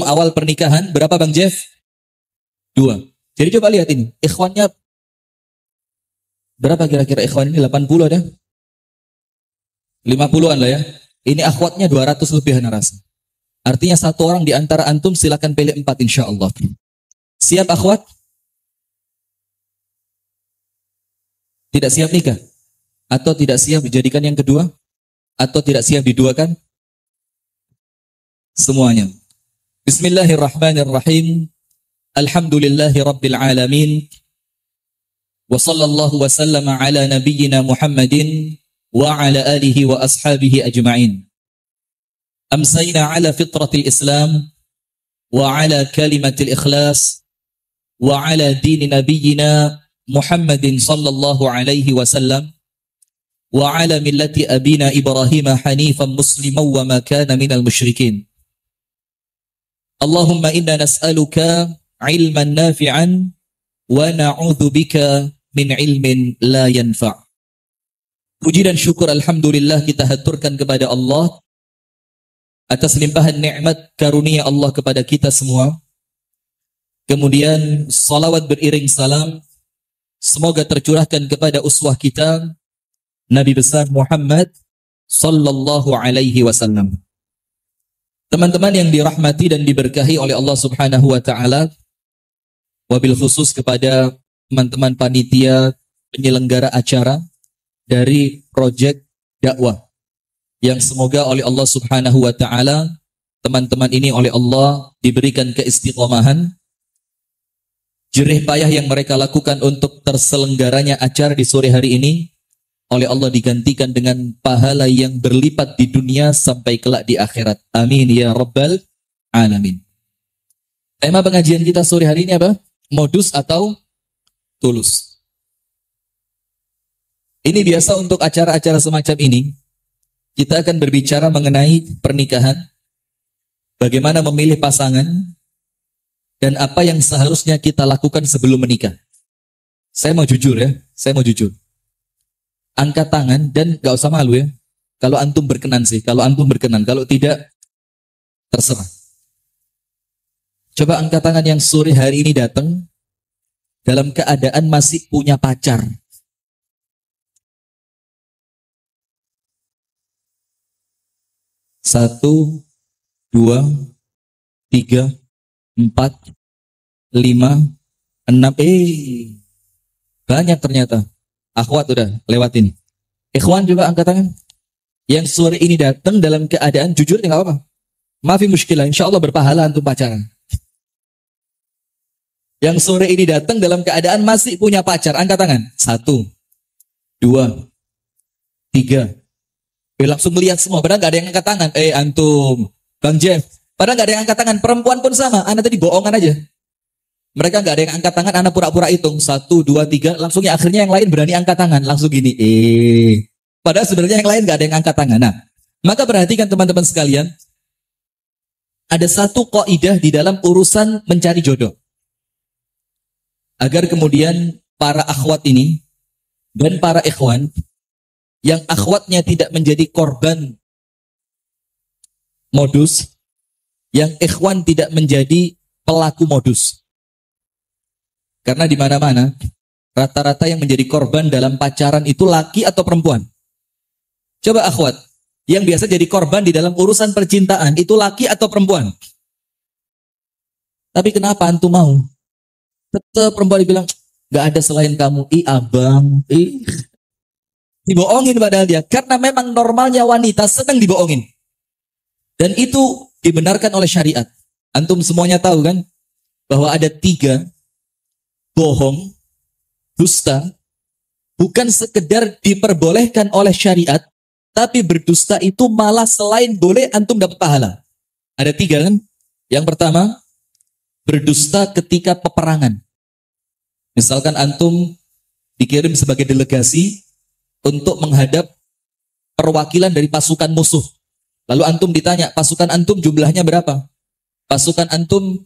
awal pernikahan, berapa Bang Jeff? 2. Jadi coba lihat ini, ikhwannya berapa kira-kira ikhwan ini? 80 ada? 50-an lah ya. Ini akhwatnya 200 lebih rasa. Artinya satu orang di antara antum silakan pilih 4 insya Allah. Siap akhwat? Tidak siap nikah? Atau tidak siap dijadikan yang kedua? Atau tidak siap diduakan? Semuanya. Bismillahirrahmanirrahim. Alhamdulillahi Rabbil Alamin. Wa sallallahu wa sallama ala nabiyyina Muhammadin wa ala alihi wa ashabihi ajma'in. Amsayna ala fitratil Islam wa ala kalimatil ikhlas wa ala dini nabiyyina Muhammadin sallallahu alaihi wasallam wa ala millati abina Ibrahim hanifan musliman wa ma kana minal musyrikin. Allahumma inna nas'aluka ilman nafi'an wa na'udzubika min ilmin la yanfa'. Puji dan syukur alhamdulillah kita haturkan kepada Allah atas limpahan nikmat karunia Allah kepada kita semua. Kemudian salawat beriring salam semoga tercurahkan kepada uswah kita Nabi besar Muhammad sallallahu alaihi wasallam. Teman-teman yang dirahmati dan diberkahi oleh Allah Subhanahu wa taala, wabil khusus kepada teman-teman panitia penyelenggara acara dari proyek dakwah yang semoga oleh Allah Subhanahu wa taala teman-teman ini oleh Allah diberikan keistiqomahan, jerih payah yang mereka lakukan untuk terselenggaranya acara di sore hari ini oleh Allah digantikan dengan pahala yang berlipat di dunia sampai kelak di akhirat. Amin ya rabbal alamin. Tema pengajian kita sore hari ini apa? Modus atau tulus. Ini biasa untuk acara-acara semacam ini, kita akan berbicara mengenai pernikahan, bagaimana memilih pasangan, dan apa yang seharusnya kita lakukan sebelum menikah. Saya mau jujur ya, saya mau jujur. Angkat tangan dan gak usah malu ya. Kalau antum berkenan sih, kalau antum berkenan, kalau tidak, terserah. Coba angkat tangan yang sore hari ini datang, dalam keadaan masih punya pacar. 1, 2, 3, 4, 5, 6. Banyak ternyata. Akhwat udah lewatin. Ikhwan juga angkat tangan. Yang sore ini datang dalam keadaan jujur ya nggak apa-apa. Maafi muskilah, insya Allah berpahala antum pacaran. Yang sore ini datang dalam keadaan masih punya pacar, angkat tangan. 1, 2, 3. Langsung melihat semua, padahal gak ada yang angkat tangan. Antum, Bang Jeff, padahal gak ada yang angkat tangan. Perempuan pun sama, anak tadi bohongan aja. Mereka gak ada yang angkat tangan, anak pura-pura hitung. 1, 2, 3, langsungnya akhirnya yang lain berani angkat tangan. Langsung gini, padahal sebenarnya yang lain gak ada yang angkat tangan. Nah, maka perhatikan teman-teman sekalian, ada satu kaidah di dalam urusan mencari jodoh. Agar kemudian para akhwat ini dan para ikhwan yang akhwatnya tidak menjadi korban modus, yang ikhwan tidak menjadi pelaku modus. Karena di mana-mana rata-rata yang menjadi korban dalam pacaran itu laki atau perempuan. Coba akhwat, yang biasa jadi korban di dalam urusan percintaan itu laki atau perempuan? Tapi kenapa antum mau? Tetap perempuan dibilang, gak ada selain kamu. Abang, dibohongin padahal dia. Karena memang normalnya wanita senang dibohongin. Dan itu dibenarkan oleh syariat. Antum semuanya tahu kan? Bahwa ada 3 bohong, dusta, bukan sekedar diperbolehkan oleh syariat, tapi berdusta itu malah selain boleh antum dapat pahala. Ada 3 kan? Yang pertama, berdusta ketika peperangan. Misalkan antum dikirim sebagai delegasi untuk menghadap perwakilan dari pasukan musuh. Lalu antum ditanya, pasukan antum jumlahnya berapa? Pasukan antum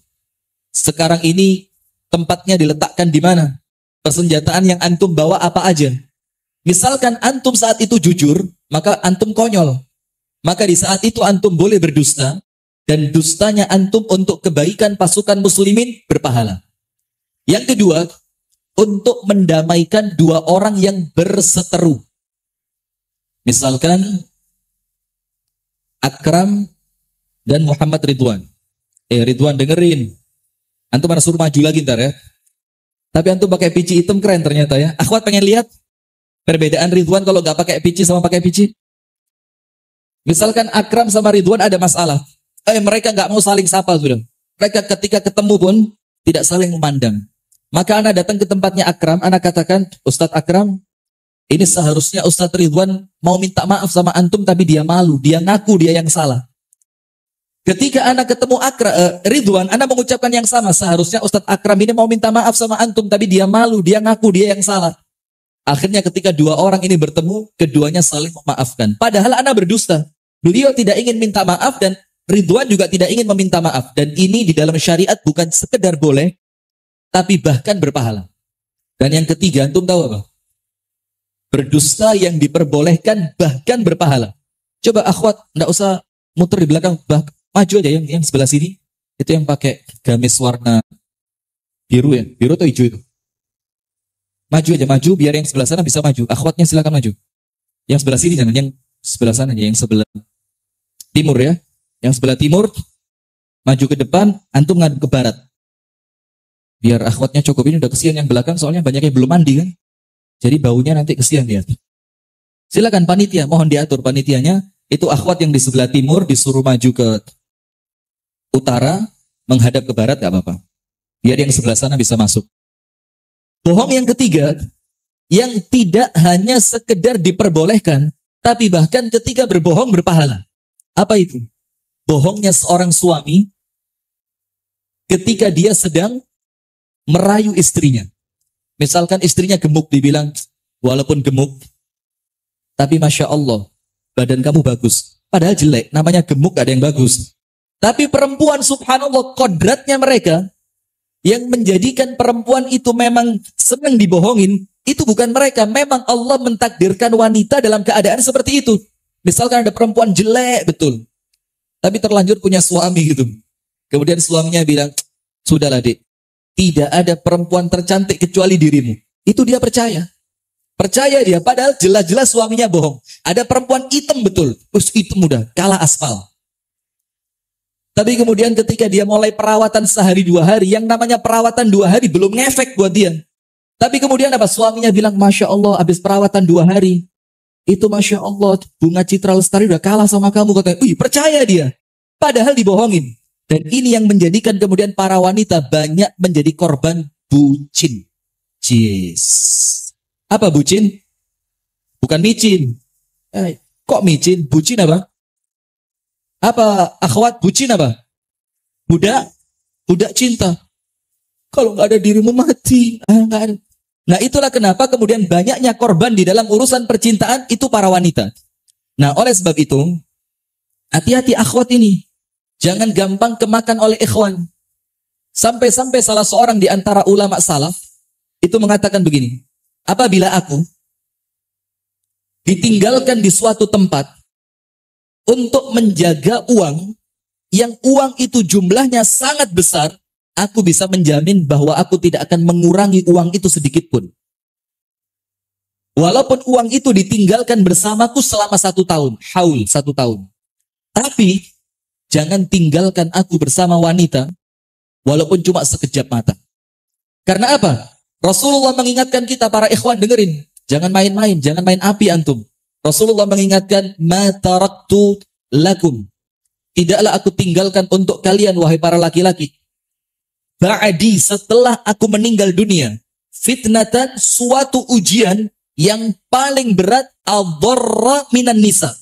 sekarang ini tempatnya diletakkan di mana? Persenjataan yang antum bawa apa aja? Misalkan antum saat itu jujur, maka antum konyol. Maka di saat itu antum boleh berdusta, dan dustanya antum untuk kebaikan pasukan muslimin berpahala. Yang kedua, untuk mendamaikan dua orang yang berseteru. Misalkan Akram dan Muhammad Ridwan. Ridwan dengerin. Antum harus suruh maju lagi ntar ya. Tapi antum pakai pici hitam keren ternyata ya. Akhwat pengen lihat perbedaan Ridwan kalau nggak pakai pici sama pakai pici. Misalkan Akram sama Ridwan ada masalah. Mereka nggak mau saling sapa sudah. Mereka ketika ketemu pun tidak saling memandang. Maka anak datang ke tempatnya Akram, anak katakan, Ustadz Akram, ini seharusnya Ustadz Ridwan mau minta maaf sama antum tapi dia malu, dia ngaku dia yang salah. Ketika anak ketemu Ridwan, anak mengucapkan yang sama, seharusnya Ustadz Akram ini mau minta maaf sama antum tapi dia malu, dia ngaku dia yang salah. Akhirnya ketika dua orang ini bertemu, keduanya saling memaafkan. Padahal anak berdusta. Beliau tidak ingin minta maaf dan Ridwan juga tidak ingin meminta maaf. Dan ini di dalam syariat bukan sekedar boleh, tapi bahkan berpahala. Dan yang ketiga, antum tahu apa? Berdusta yang diperbolehkan bahkan berpahala. Coba akhwat, enggak usah muter di belakang, maju aja yang sebelah sini. Itu yang pakai gamis warna biru ya, biru atau hijau itu. Maju aja, maju biar yang sebelah sana bisa maju. Akhwatnya silakan maju. Yang sebelah sini jangan, yang sebelah sana aja, yang sebelah timur ya. Yang sebelah timur, maju ke depan, antum ngadep ke barat. Biar akhwatnya cukup, ini udah kesian yang belakang, soalnya banyak yang belum mandi kan. Jadi baunya nanti kesian dia. Silakan panitia, mohon diatur panitianya. Itu akhwat yang di sebelah timur disuruh maju ke utara, menghadap ke barat, gak apa-apa. Biar yang sebelah sana bisa masuk. Bohong yang ketiga, yang tidak hanya sekedar diperbolehkan, tapi bahkan ketika berbohong berpahala. Apa itu? Bohongnya seorang suami ketika dia sedang merayu istrinya. Misalkan istrinya gemuk, dibilang, walaupun gemuk, tapi Masya Allah, badan kamu bagus. Padahal jelek, namanya gemuk gak ada yang bagus. Tapi perempuan subhanallah, kodratnya mereka, yang menjadikan perempuan itu memang senang dibohongin, itu bukan mereka. Memang Allah mentakdirkan wanita dalam keadaan seperti itu. Misalkan ada perempuan jelek betul, tapi terlanjur punya suami gitu. Kemudian suaminya bilang, sudahlah dik, tidak ada perempuan tercantik kecuali dirimu. Itu dia percaya. Percaya dia, padahal jelas-jelas suaminya bohong. Ada perempuan hitam betul, terus hitam udah, kalah aspal. Tapi kemudian ketika dia mulai perawatan sehari 2 hari, yang namanya perawatan 2 hari belum ngefek buat dia. Tapi kemudian apa? Suaminya bilang, Masya Allah, habis perawatan 2 hari, itu Masya Allah, bunga Citra Lestari udah kalah sama kamu. Katanya, percaya dia. Padahal dibohongin. Dan ini yang menjadikan kemudian para wanita banyak menjadi korban bucin. Yes. Apa bucin? Bukan micin. Kok micin? Bucin apa? Apa akhwat? Bucin apa? Budak cinta. Kalau nggak ada dirimu mati. Nggak ada. Nah itulah kenapa kemudian banyaknya korban di dalam urusan percintaan itu para wanita. Nah oleh sebab itu, hati-hati akhwat ini. Jangan gampang kemakan oleh ikhwan. Sampai-sampai salah seorang di antara ulama salaf itu mengatakan begini, apabila aku ditinggalkan di suatu tempat untuk menjaga uang, yang uang itu jumlahnya sangat besar, aku bisa menjamin bahwa aku tidak akan mengurangi uang itu sedikit pun. Walaupun uang itu ditinggalkan bersamaku selama 1 tahun, haul 1 tahun. Tapi jangan tinggalkan aku bersama wanita, walaupun cuma sekejap mata. Karena apa? Rasulullah mengingatkan kita, para ikhwan dengerin. Jangan main-main, jangan main api antum. Rasulullah mengingatkan, ma taraktu lakum. Tidaklah aku tinggalkan untuk kalian, wahai para laki-laki. Ba'adi, setelah aku meninggal dunia. Fitnatan, suatu ujian yang paling berat, ad-dharra minan nisa.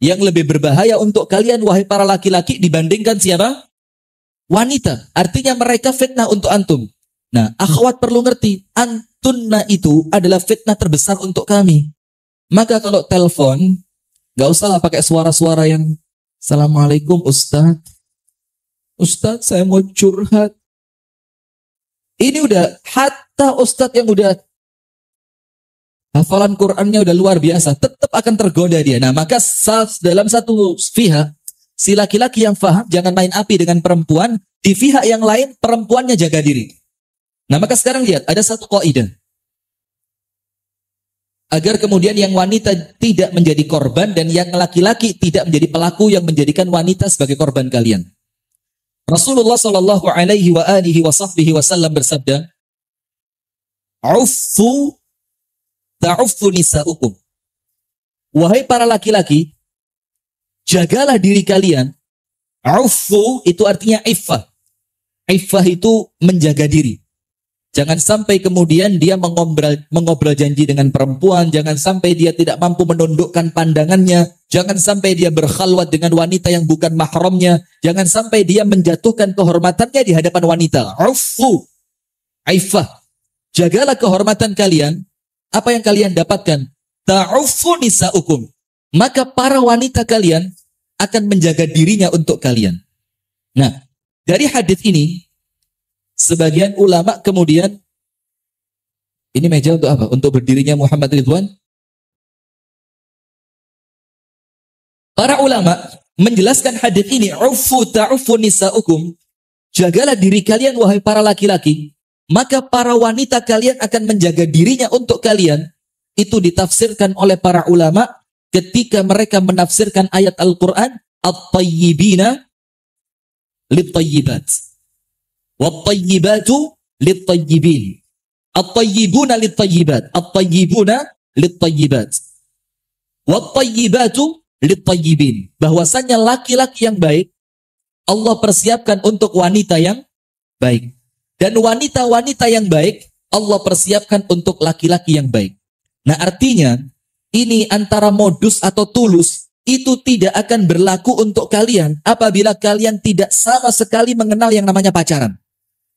Yang lebih berbahaya untuk kalian, wahai para laki-laki, dibandingkan siapa? Wanita. Artinya mereka fitnah untuk antum. Nah, akhwat perlu ngerti, antunna itu adalah fitnah terbesar untuk kami. Maka kalau telepon, gak usah pakai suara-suara yang, Assalamualaikum Ustaz. Ustaz, saya mau curhat. Ini udah, hatta Ustaz yang udah hafalan Qur'annya udah luar biasa, tetap akan tergoda dia. Nah, maka dalam satu pihak, si laki-laki yang faham jangan main api dengan perempuan, di pihak yang lain perempuannya jaga diri. Nah, maka sekarang lihat, ada satu kaidah. Agar kemudian yang wanita tidak menjadi korban dan yang laki-laki tidak menjadi pelaku yang menjadikan wanita sebagai korban kalian. Rasulullah Shallallahu Alaihi Wasallam bersabda, "Uffu ta'uffu nisa'ukum." Wahai para laki-laki, jagalah diri kalian. Uffu itu artinya iffah. Iffah itu menjaga diri. Jangan sampai kemudian dia mengobrol janji dengan perempuan, jangan sampai dia tidak mampu menundukkan pandangannya, jangan sampai dia berkhalwat dengan wanita yang bukan mahramnya, jangan sampai dia menjatuhkan kehormatannya di hadapan wanita. Uffu, iffah. Jagalah kehormatan kalian. Apa yang kalian dapatkan? Ta'uffu nisa'ukum. Maka para wanita kalian akan menjaga dirinya untuk kalian. Nah, dari hadis ini, sebagian ulama kemudian, ini meja untuk apa? Untuk berdirinya Muhammad Ridwan. Para ulama menjelaskan hadis ini, "Uffu ta'uffu nisa'ukum." Jagalah diri kalian wahai para laki-laki, maka para wanita kalian akan menjaga dirinya untuk kalian. Itu ditafsirkan oleh para ulama ketika mereka menafsirkan ayat Al-Quran, "At-tayyibina lit-tayyibat. Wat-tayyibatu lit-tayyibin." At-tayyibuna lit-tayyibat. At-tayyibuna lit-tayyibat. Wat-tayyibatu lit-tayyibin. Bahwasanya laki-laki yang baik Allah persiapkan untuk wanita yang baik. Dan wanita-wanita yang baik Allah persiapkan untuk laki-laki yang baik. Nah, artinya ini antara modus atau tulus itu tidak akan berlaku untuk kalian apabila kalian tidak sama sekali mengenal yang namanya pacaran.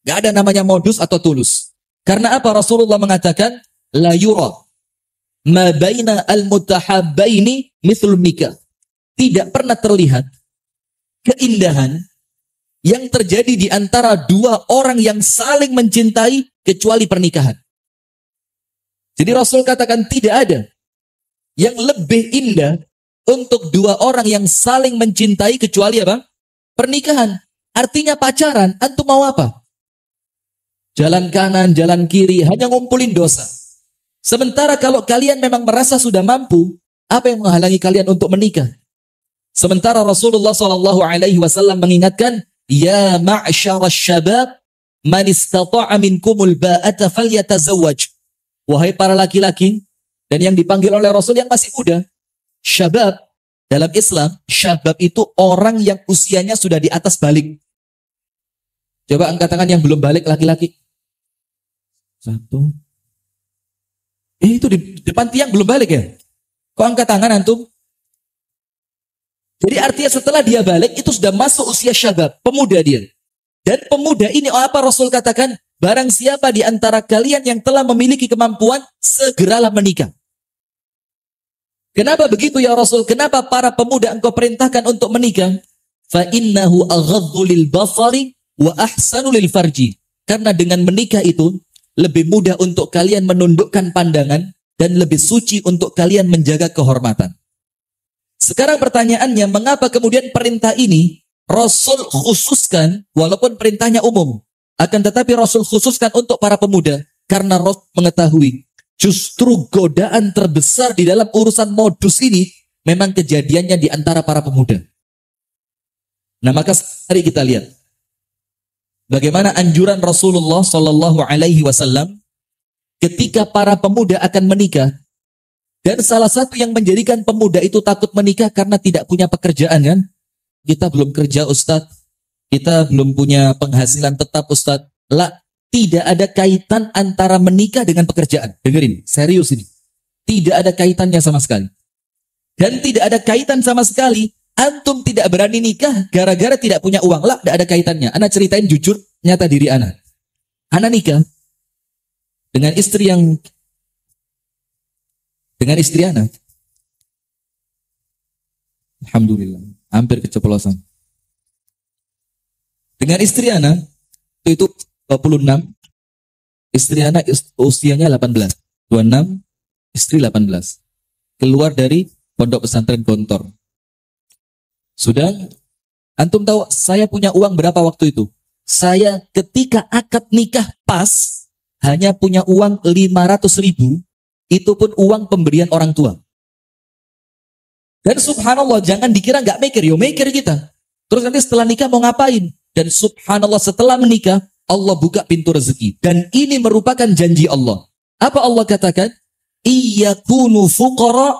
Gak ada namanya modus atau tulus. Karena apa? Rasulullah mengatakan, la yura ma baina al-mutahabbaini mithlul nikah. Tidak pernah terlihat keindahan yang terjadi di antara dua orang yang saling mencintai kecuali pernikahan. Jadi Rasul katakan tidak ada yang lebih indah untuk dua orang yang saling mencintai kecuali apa? Pernikahan. Artinya pacaran, antum mau apa? Jalan kanan, jalan kiri, hanya ngumpulin dosa. Sementara kalau kalian memang merasa sudah mampu, apa yang menghalangi kalian untuk menikah? Sementara Rasulullah SAW mengingatkan, ya ma'syarasy syabab, man istata'a minkumul ba'ata falyatazawwaj. Wahai para laki-laki, dan yang dipanggil oleh Rasul yang masih muda, syabab, dalam Islam, syabab itu orang yang usianya sudah di atas balik. Coba angkat tangan yang belum balik laki-laki. Satu. Itu di depan tiang belum balik ya? Kok angkat tangan antum? Jadi artinya setelah dia balik, itu sudah masuk usia syabab, pemuda dia. Dan pemuda ini, apa Rasul katakan? Barang siapa di antara kalian yang telah memiliki kemampuan, segeralah menikah. Kenapa begitu ya Rasul? Kenapa para pemuda engkau perintahkan untuk menikah? فَإِنَّهُ أَغَضُّ لِلْبَصَرِ وَأَحْسَنُ لِلْفَرْجِ. Karena dengan menikah itu, lebih mudah untuk kalian menundukkan pandangan, dan lebih suci untuk kalian menjaga kehormatan. Sekarang pertanyaannya, mengapa kemudian perintah ini Rasul khususkan, walaupun perintahnya umum, akan tetapi Rasul khususkan untuk para pemuda, karena Rasul mengetahui justru godaan terbesar di dalam urusan modus ini memang kejadiannya di antara para pemuda. Nah, maka mari kita lihat bagaimana anjuran Rasulullah Shallallahu Alaihi Wasallam ketika para pemuda akan menikah. Dan salah satu yang menjadikan pemuda itu takut menikah karena tidak punya pekerjaan kan? Kita belum kerja Ustadz, kita belum punya penghasilan tetap Ustadz. Lah, tidak ada kaitan antara menikah dengan pekerjaan. Dengerin, serius ini. Tidak ada kaitannya sama sekali. Dan tidak ada kaitan sama sekali. Antum tidak berani nikah gara-gara tidak punya uang. Lah, tidak ada kaitannya. Ana ceritain jujur, nyata diri Ana. Ana nikah dengan istri Ana. Alhamdulillah, hampir keceplosan. Dengan istri Ana itu 26, istri Ana usianya 18. 26, istri 18. Keluar dari pondok pesantren Gontor. Sudah Antum tahu saya punya uang berapa waktu itu? Saya ketika akad nikah pas hanya punya uang 500.000, itu pun uang pemberian orang tua. Dan subhanallah, jangan dikira nggak mikir, yo mikir kita. Terus nanti setelah nikah mau ngapain? Dan subhanallah, setelah menikah Allah buka pintu rezeki. Dan ini merupakan janji Allah. Apa Allah katakan? Iyakunu fuqara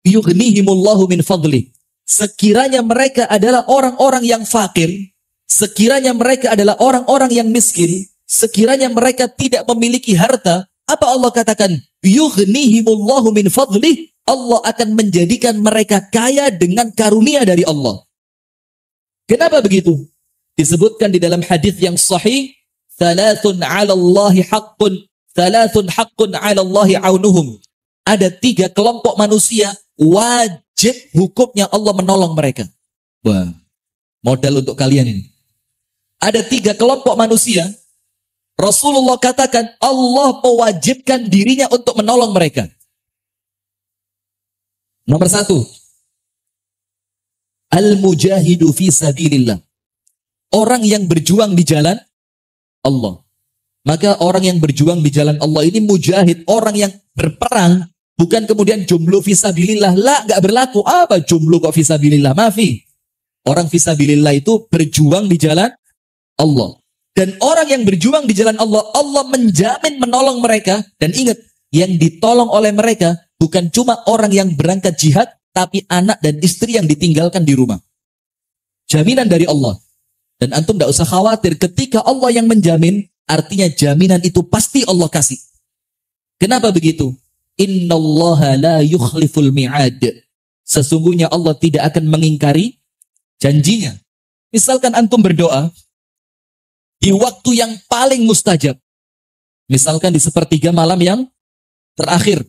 yughnihimullahu min fadlih. Sekiranya mereka adalah orang-orang yang fakir, sekiranya mereka adalah orang-orang yang miskin, sekiranya mereka tidak memiliki harta, apa Allah katakan? Yughnihimullahu min fadlih. Allah akan menjadikan mereka kaya dengan karunia dari Allah. Kenapa begitu? Disebutkan di dalam hadis yang sahih, thalathun 'ala Allahi haqqun, thalathun haqqun 'ala Allahi aunuhum. Ada 3 kelompok manusia wajib hukumnya Allah menolong mereka. Wah, modal untuk kalian ini. Ada 3 kelompok manusia, Rasulullah katakan Allah mewajibkan dirinya untuk menolong mereka. Nomor 1, al-mujahidu fi sabilillah. Orang yang berjuang di jalan Allah. Maka orang yang berjuang di jalan Allah ini mujahid, orang yang berperang, bukan kemudian jomblo fi sabilillah. Lah, nggak berlaku. Apa jomblo kok fi sabilillah? Maafi. Orang fi sabilillah itu berjuang di jalan Allah. Dan orang yang berjuang di jalan Allah, Allah menjamin menolong mereka. Dan ingat, yang ditolong oleh mereka bukan cuma orang yang berangkat jihad, tapi anak dan istri yang ditinggalkan di rumah. Jaminan dari Allah. Dan antum tidak usah khawatir, ketika Allah yang menjamin, artinya jaminan itu pasti Allah kasih. Kenapa begitu? Innallaha la yukhliful mi'ad. Sesungguhnya Allah tidak akan mengingkari janjinya. Misalkan antum berdoa di waktu yang paling mustajab. Misalkan di sepertiga malam yang terakhir.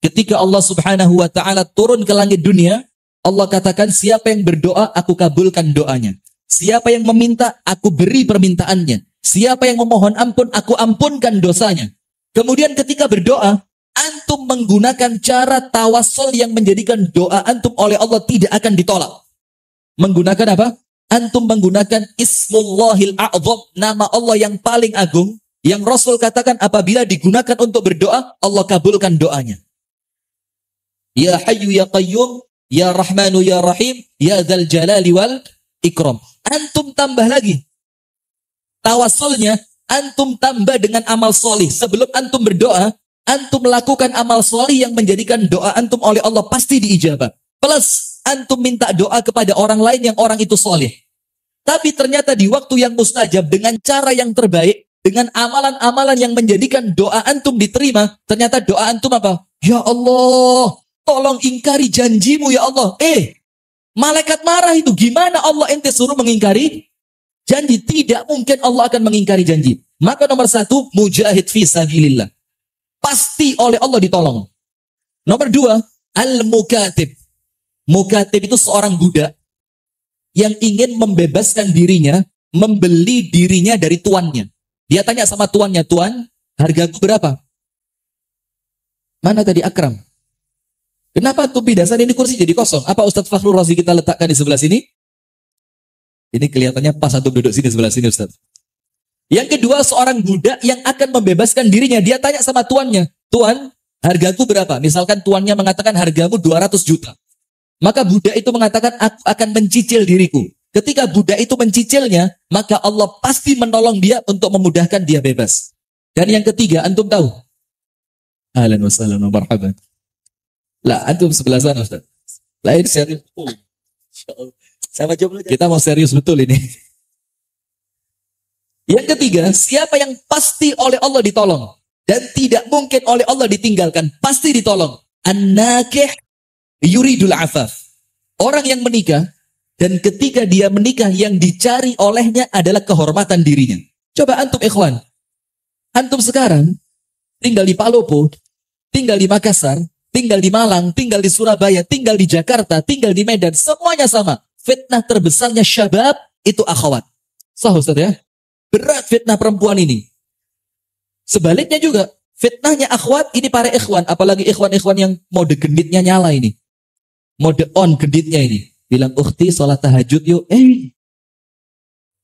Ketika Allah subhanahu wa ta'ala turun ke langit dunia, Allah katakan, siapa yang berdoa, aku kabulkan doanya. Siapa yang meminta, aku beri permintaannya. Siapa yang memohon ampun, aku ampunkan dosanya. Kemudian ketika berdoa, antum menggunakan cara tawassul yang menjadikan doa antum oleh Allah tidak akan ditolak. Menggunakan apa? Antum menggunakan Ismullahil A'zam, nama Allah yang paling agung, yang Rasul katakan apabila digunakan untuk berdoa, Allah kabulkan doanya. Ya Hayyu Ya Qayyum, Ya Rahmanu Ya Rahim, Ya Dzal Jalali wal Ikram. Antum tambah lagi tawassulnya, antum tambah dengan amal solih. Sebelum antum berdoa, antum melakukan amal solih yang menjadikan doa antum oleh Allah pasti diijabah. Plus, antum minta doa kepada orang lain yang orang itu solih. Tapi ternyata di waktu yang mustajab, dengan cara yang terbaik, dengan amalan-amalan yang menjadikan doa antum diterima, ternyata doa antum apa? Ya Allah, tolong ingkari janjimu ya Allah. Malaikat marah itu. Gimana Allah ente suruh mengingkari janji? Tidak mungkin Allah akan mengingkari janji. Maka nomor 1, mujahid fi sabilillah. Pasti oleh Allah ditolong. Nomor 2, al-mukatib. Mukatib itu seorang budak yang ingin membebaskan dirinya, membeli dirinya dari tuannya. Dia tanya sama tuannya, tuan, hargaku berapa? Mana tadi Akram? Kenapa tuh pidasan ini kursi jadi kosong? Apa Ustadz Fakhrul Razi kita letakkan di sebelah sini? Ini kelihatannya pas untuk duduk sini, sebelah sini Ustadz. Yang kedua, seorang budak yang akan membebaskan dirinya. Dia tanya sama tuannya, tuan, hargaku berapa? Misalkan tuannya mengatakan hargamu 200 juta. Maka budak itu mengatakan, aku akan mencicil diriku. Ketika budak itu mencicilnya, maka Allah pasti menolong dia untuk memudahkan dia bebas. Dan yang ketiga, antum tahu? Ahlan wa sahlan wa marhaban. Lah, antum sebelah sana Ustaz. Lain serius. Sama coba kita mau serius betul ini. Yang ketiga, siapa yang pasti oleh Allah ditolong dan tidak mungkin oleh Allah ditinggalkan, pasti ditolong. An-nakih yuridul afaf. Orang yang menikah dan ketika dia menikah yang dicari olehnya adalah kehormatan dirinya. Coba antum ikhwan. Antum sekarang tinggal di Palopo, tinggal di Makassar, tinggal di Malang, tinggal di Surabaya, tinggal di Jakarta, tinggal di Medan, semuanya sama. Fitnah terbesarnya syabab itu akhwat. Sah Ustaz ya? Berat fitnah perempuan ini. Sebaliknya juga, fitnahnya akhwat ini para ikhwan, apalagi ikhwan-ikhwan yang mode genditnya nyala ini. Mode on genditnya ini. Bilang, ukhti sholat tahajud yuk.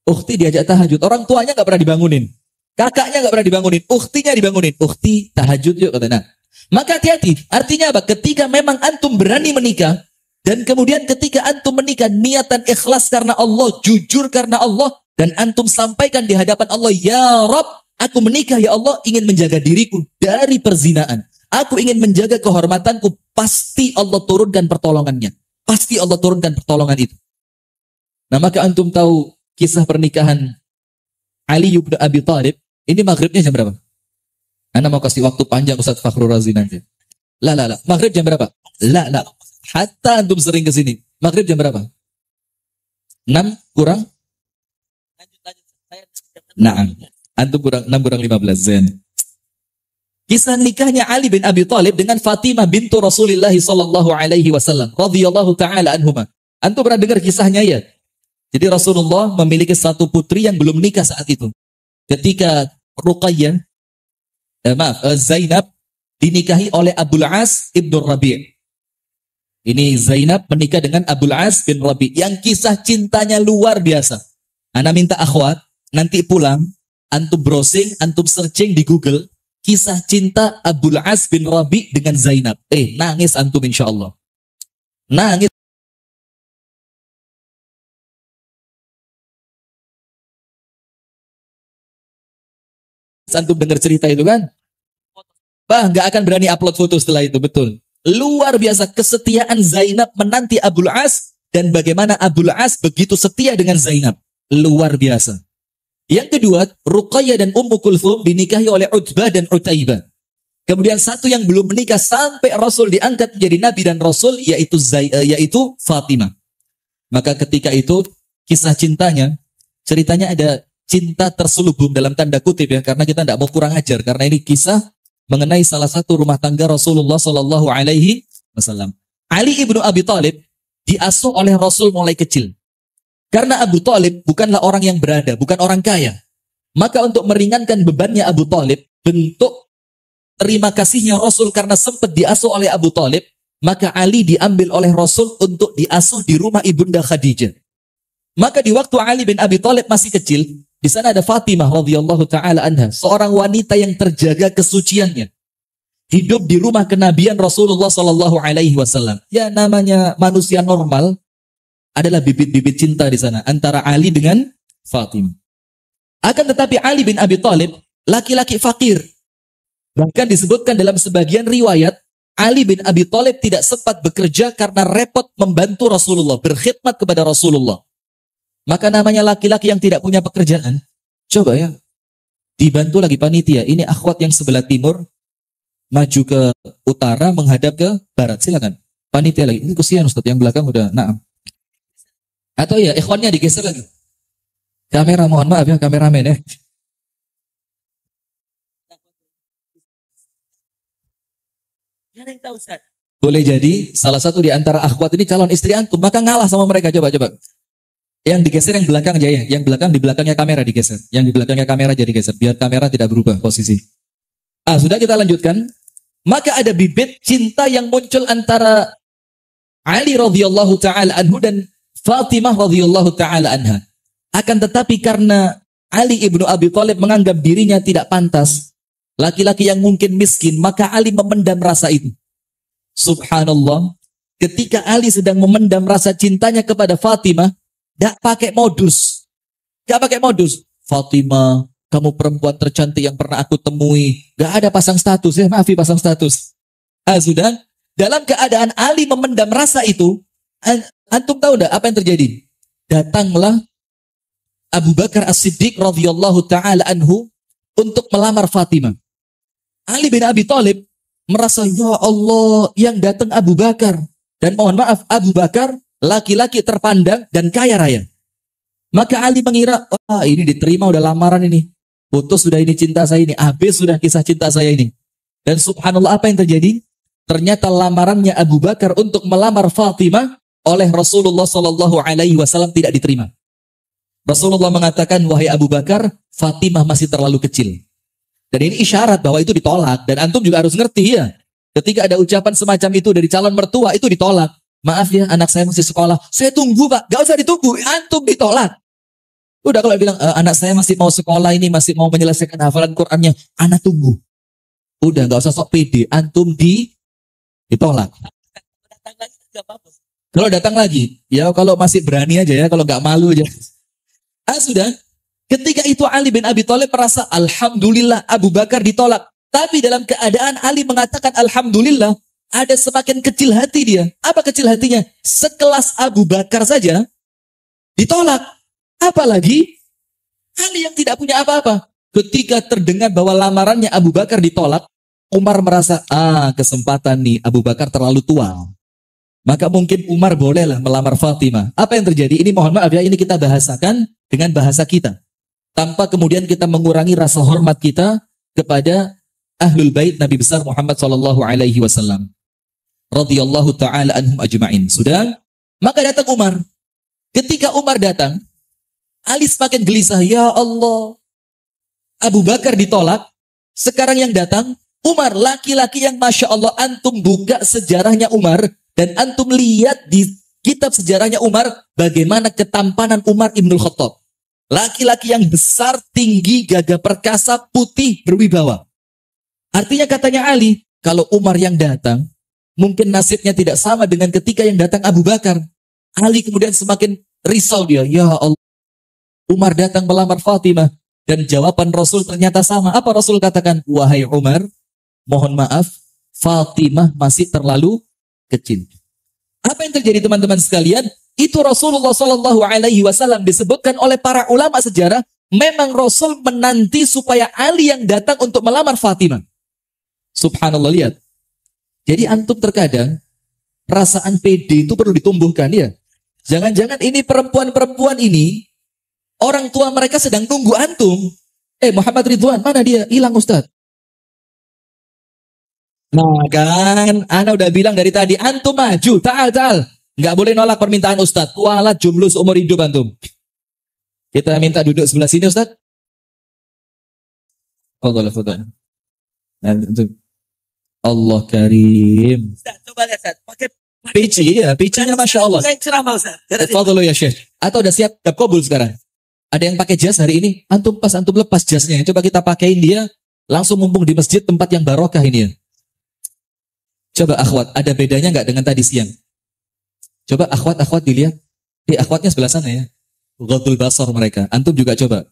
Ukhti diajak tahajud. Orang tuanya nggak pernah dibangunin. Kakaknya nggak pernah dibangunin. Ukhtinya dibangunin. Ukhti tahajud yuk katanya. Maka hati-hati. Artinya apa? Ketika memang antum berani menikah. Dan kemudian ketika antum menikah. Niatan ikhlas karena Allah. Jujur karena Allah. Dan antum sampaikan di hadapan Allah. Ya Rabb, aku menikah ya Allah. Ingin menjaga diriku dari perzinaan. Aku ingin menjaga kehormatanku. Pasti Allah turunkan pertolongannya. Pasti Allah turunkan pertolongan itu. Nah maka antum tahu kisah pernikahan Ali bin Abi Thalib. Ini maghribnya jam berapa? Anda mau kasih waktu panjang Ustaz Fakhrul Razi nanti. La. Maghrib jam berapa? La. Hatta antum sering ke sini. Maghrib jam berapa? 6 kurang? Nah, antum kurang 6 kurang 15. Zen. Kisah nikahnya Ali bin Abi Thalib dengan Fatimah bintu Rasulullah sallallahu alaihi wasallam radhiyallahu taala anhuma. Antum pernah dengar kisahnya ya? Jadi Rasulullah memiliki satu putri yang belum nikah saat itu. Ketika Zainab dinikahi oleh Abul As ibn Rabi'. Ini Zainab menikah dengan Abul As bin Rabi' yang kisah cintanya luar biasa. Ana minta akhwat nanti pulang antum browsing, antum searching di Google kisah cinta Abul As bin Rabi' dengan Zainab. Nangis antum insyaallah. Nangis. Antum dengar cerita itu kan? Nggak akan berani upload foto setelah itu, betul. Luar biasa kesetiaan Zainab menanti Abul As dan bagaimana Abul As begitu setia dengan Zainab. Luar biasa. Yang kedua, Ruqayyah dan Ummu Kulthum dinikahi oleh Utbah dan Utaibah. Kemudian satu yang belum menikah sampai Rasul diangkat menjadi Nabi dan Rasul yaitu Fatimah. Maka ketika itu kisah cintanya, ceritanya ada cinta terselubung dalam tanda kutip ya, karena kita tidak mau kurang ajar, karena ini kisah mengenai salah satu rumah tangga Rasulullah Sallallahu Alaihi Wasallam. Ali ibnu Abi Thalib diasuh oleh Rasul mulai kecil. Karena Abu Thalib bukanlah orang yang berada, bukan orang kaya. Maka untuk meringankan bebannya Abu Thalib, bentuk terima kasihnya Rasul karena sempat diasuh oleh Abu Thalib, maka Ali diambil oleh Rasul untuk diasuh di rumah ibunda Khadijah. Maka di waktu Ali bin Abi Thalib masih kecil, di sana ada Fatimah radhiyallahu taala anha, seorang wanita yang terjaga kesuciannya. Hidup di rumah kenabian Rasulullah sallallahu alaihi wasallam. Ya namanya manusia normal adalah bibit-bibit cinta di sana antara Ali dengan Fatimah. Akan tetapi Ali bin Abi Thalib laki-laki fakir. Bahkan disebutkan dalam sebagian riwayat Ali bin Abi Thalib tidak sempat bekerja karena repot membantu Rasulullah, berkhidmat kepada Rasulullah. Maka namanya laki-laki yang tidak punya pekerjaan. Coba ya, dibantu lagi panitia. Ini akhwat yang sebelah timur, maju ke utara, menghadap ke barat. Silakan. Panitia lagi. Ini kesian Ustaz, yang belakang udah naam. Atau ya, ikhwannya digeser lagi. Kamera, mohon maaf ya, kameramen ya. Boleh jadi salah satu di antara akhwat ini calon istri antum, maka ngalah sama mereka. Coba. Yang digeser yang belakang aja ya. Yang belakang di belakangnya kamera digeser. Yang di belakangnya kamera jadi geser. Biar kamera tidak berubah posisi. Sudah kita lanjutkan. Maka ada bibit cinta yang muncul antara Ali radhiyallahu taala anhu dan Fatimah radhiyallahu taala anha. Akan tetapi karena Ali ibnu Abi Thalib menganggap dirinya tidak pantas, laki-laki yang mungkin miskin, maka Ali memendam rasa itu. Subhanallah. Ketika Ali sedang memendam rasa cintanya kepada Fatimah, gak pakai modus. Fatimah, kamu perempuan tercantik yang pernah aku temui. Gak ada pasang status. Maafi pasang status. Sudah. Dalam keadaan Ali memendam rasa itu, antum tahu gak apa yang terjadi? Datanglah Abu Bakar As-Siddiq radhiyallahu ta'ala anhu untuk melamar Fatimah. Ali bin Abi Thalib merasa, ya Allah, yang datang Abu Bakar. Dan mohon maaf, Abu Bakar laki-laki terpandang dan kaya raya. Maka Ali mengira, ini diterima, udah lamaran ini. Putus sudah ini cinta saya ini. Habis sudah kisah cinta saya ini. Dan subhanallah apa yang terjadi? Ternyata lamarannya Abu Bakar untuk melamar Fatimah oleh Rasulullah Sallallahu Alaihi Wasallam tidak diterima. Rasulullah mengatakan, wahai Abu Bakar, Fatimah masih terlalu kecil. Dan ini isyarat bahwa itu ditolak. Dan antum juga harus ngerti ya. Ketika ada ucapan semacam itu dari calon mertua, itu ditolak. Maaf ya, anak saya masih sekolah. Saya tunggu Pak. Gak usah ditunggu. Antum ditolak. Udah kalau bilang anak saya masih mau sekolah ini, masih mau menyelesaikan hafalan Qur'annya, anak tunggu. Udah nggak usah sok pede, antum ditolak. Kalau datang lagi, ya kalau masih berani aja ya, kalau nggak malu aja. Sudah. Ketika itu Ali bin Abi Thalib merasa alhamdulillah Abu Bakar ditolak. Tapi dalam keadaan Ali mengatakan alhamdulillah, ada semakin kecil hati dia. Apa kecil hatinya? Sekelas Abu Bakar saja ditolak. Apalagi Ali yang tidak punya apa-apa. Ketika terdengar bahwa lamarannya Abu Bakar ditolak, Umar merasa, kesempatan nih, Abu Bakar terlalu tua. Maka mungkin Umar bolehlah melamar Fatimah. Apa yang terjadi? Ini mohon maaf ya, ini kita bahasakan dengan bahasa kita. Tanpa kemudian kita mengurangi rasa hormat kita kepada Ahlul Bait Nabi besar Muhammad sallallahu alaihi wasallam. Radhiyallahu taala anhum ajma'in. Sudah? Maka datang Umar. Ketika Umar datang, Ali semakin gelisah. Ya Allah, Abu Bakar ditolak. Sekarang yang datang Umar, laki-laki yang Masya Allah, antum buka sejarahnya Umar dan antum lihat di kitab sejarahnya Umar bagaimana ketampanan Umar Ibnul Khattab. Laki-laki yang besar, tinggi, gagah perkasa, putih, berwibawa. Artinya katanya Ali, kalau Umar yang datang, mungkin nasibnya tidak sama dengan ketika yang datang Abu Bakar. Ali kemudian semakin risau dia. Ya Allah, Umar datang melamar Fatimah. Dan jawaban Rasul ternyata sama. Apa Rasul katakan? Wahai Umar, mohon maaf, Fatimah masih terlalu kecil. Apa yang terjadi teman-teman sekalian? Itu Rasulullah Shallallahu Alaihi Wasallam disebutkan oleh para ulama sejarah. Memang Rasul menanti supaya Ali yang datang untuk melamar Fatimah. Subhanallah, lihat. Jadi antum terkadang perasaan pede itu perlu ditumbuhkan ya. Jangan-jangan ini perempuan-perempuan ini orang tua mereka sedang tunggu antum. Muhammad Ridwan, mana dia? Hilang Ustaz. Nah kan, ana udah bilang dari tadi, antum maju, ta'al. Nggak boleh nolak permintaan Ustaz. Walat jumlah seumur hidup antum. Kita minta duduk sebelah sini Ustaz. Allah Karim. Ustaz, coba lihat Ustaz. Pakai pici ya, picinya Masya Allah. Kayak ceramah Ustaz. Fadlu ya Syekh. Atau udah siap kabul sekarang? Ada yang pakai jas hari ini? Antum lepas jasnya. Coba kita pakein dia. Langsung mumpung di masjid tempat yang barokah ini ya. Coba akhwat, ada bedanya nggak dengan tadi siang? Coba akhwat dilihat. Akhwatnya sebelah sana ya. Ghadul basar mereka. Antum juga coba.